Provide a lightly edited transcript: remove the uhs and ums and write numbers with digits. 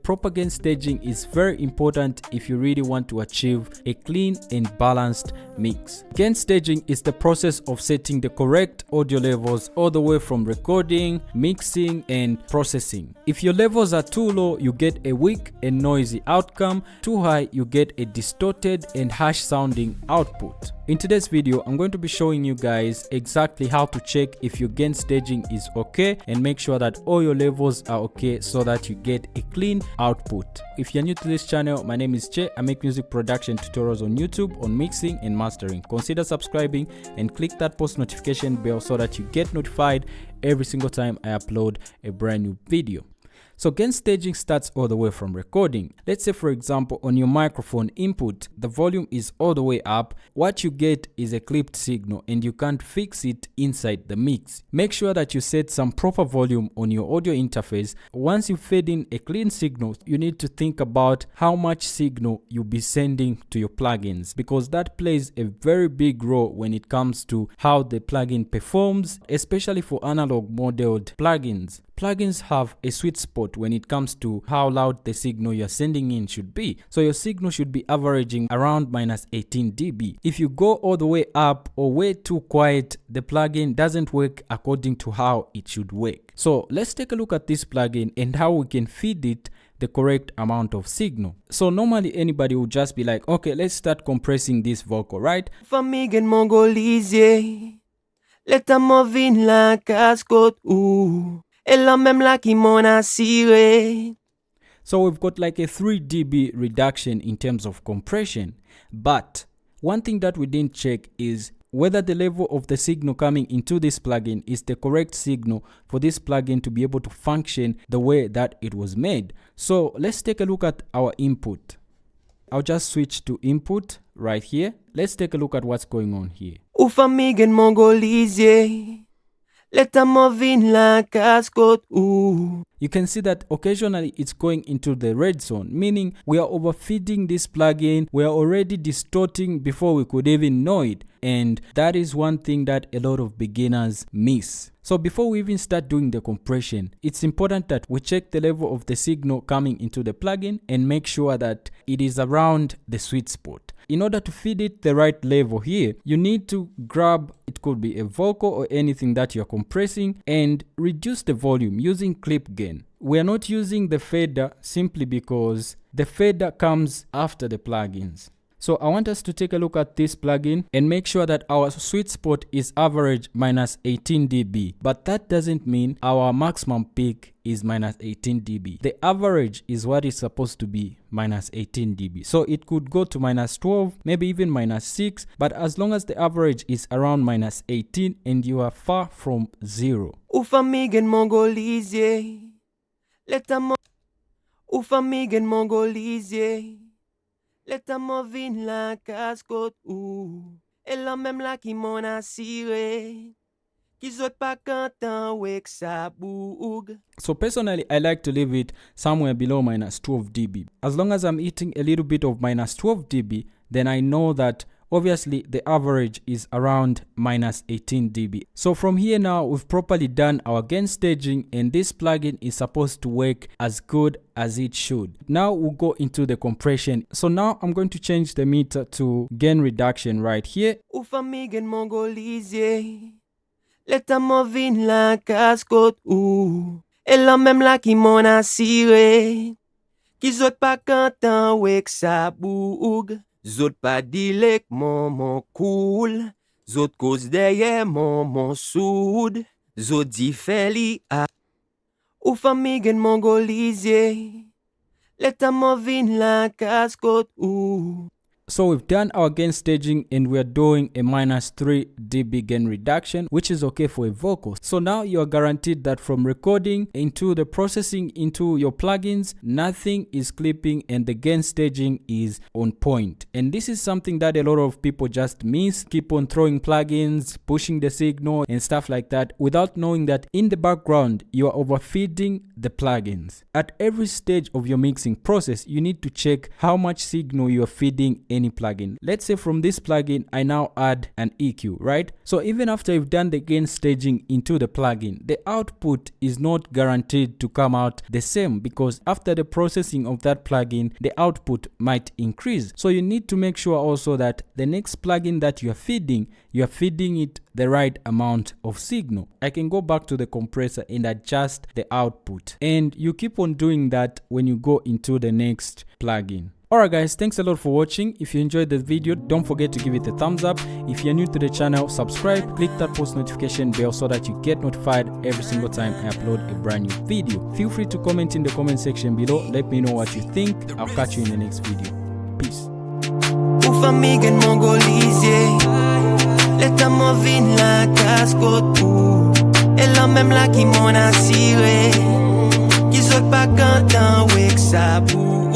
proper gain staging is very important if you really want to achieve a clean and balanced mix. Gain staging is the process of setting the correct audio levels all the way from recording, mixing, and processing. If your levels are too low, you get a weak and noisy outcome. Too high, you get a distorted and harsh sounding output. In today's video, I'm going to be showing you guys exactly how to check if your gain staging is okay and make sure that all your levels are okay so that you get a clean output. If you're new to this channel, my name is Che. I make music production tutorials on YouTube on mixing and mastering. Consider subscribing and click that post notification bell so that you get notified every single time I upload a brand new video. So gain staging starts all the way from recording. Let's say, for example, on your microphone input, the volume is all the way up. What you get is a clipped signal and you can't fix it inside the mix. Make sure that you set some proper volume on your audio interface. Once you fed in a clean signal, you need to think about how much signal you'll be sending to your plugins, because that plays a very big role when it comes to how the plugin performs, especially for analog modeled plugins. Plugins have a sweet spot when it comes to how loud the signal you're sending in should be. So your signal should be averaging around -18 dB. If you go all the way up or way too quiet, the plugin doesn't work according to how it should work. So let's take a look at this plugin and how we can feed it the correct amount of signal. So normally anybody would just be like, okay, let's start compressing this vocal, right? TheMg and Mongolisie, let them move in like a Scott, ooh. So we've got like a 3 dB reduction in terms of compression. But one thing that we didn't check is whether the level of the signal coming into this plugin is the correct signal for this plugin to be able to function the way that it was made. So let's take a look at our input. I'll just switch to input right here. Let's take a look at what's going on here. TheMg and Mongolisie, let them move in like a Scott, ooh. You can see that occasionally it's going into the red zone, meaning we are overfeeding this plugin. We are already distorting before we could even know it. And that is one thing that a lot of beginners miss. So before we even start doing the compression, it's important that we check the level of the signal coming into the plugin and make sure that it is around the sweet spot. In order to feed it the right level here, you need to grab, it could be a vocal or anything that you're compressing, and reduce the volume using clip gain. We are not using the fader simply because the fader comes after the plugins. So I want us to take a look at this plugin and make sure that our sweet spot is average -18 dB. But that doesn't mean our maximum peak is -18 dB. The average is what is supposed to be -18 dB. So it could go to -12, maybe even -6, but as long as the average is around -18 and you are far from zero. TheMg and Mongolisie, let them TheMg and Mongolisie, let them move in like a Scott, ooh. Et là même là qui m'en a ciré, qui saute pas quand avec sa boug. So personally, I like to leave it somewhere below -12 dB. As long as I'm eating a little bit of -12 dB, then I know that obviously the average is around -18 dB. So from here now, we've properly done our gain staging and this plugin is supposed to work as good as it should. Now we'll go into the compression. So now I'm going to change the meter to gain reduction right here. TheMg and Mongolisie, let them move in like a Scott, ooh. Et là même là qui m'en a ciré, qui saute pas quand avec sa boug. Zot pas dilek mon cool, zot cause derrière mon soud, zot di feli a. TheMg and Mongolisie, let them move in like a Scott, ooh. So we've done our gain staging and we're doing a -3 dB gain reduction, which is okay for a vocal. So now you are guaranteed that from recording into the processing into your plugins, nothing is clipping and the gain staging is on point. And this is something that a lot of people just miss, keep on throwing plugins, pushing the signal and stuff like that without knowing that in the background you are overfeeding the plugins. At every stage of your mixing process, you need to check how much signal you are feeding any plugin. Let's say from this plugin, I now add an EQ, right? So even after you've done the gain staging into the plugin, the output is not guaranteed to come out the same, because after the processing of that plugin, the output might increase. So you need to make sure also that the next plugin that you are feeding it the right amount of signal. I can go back to the compressor and adjust the output, and you keep on doing that when you go into the next plugin. Alright guys, thanks a lot for watching. If you enjoyed the video, don't forget to give it a thumbs up. If you're new to the channel, subscribe, click that post notification bell so that you get notified every single time I upload a brand new video. Feel free to comment in the comment section below. Let me know what you think. I'll catch you in the next video. Peace. Qui saute pas quand t'en wake ça boue.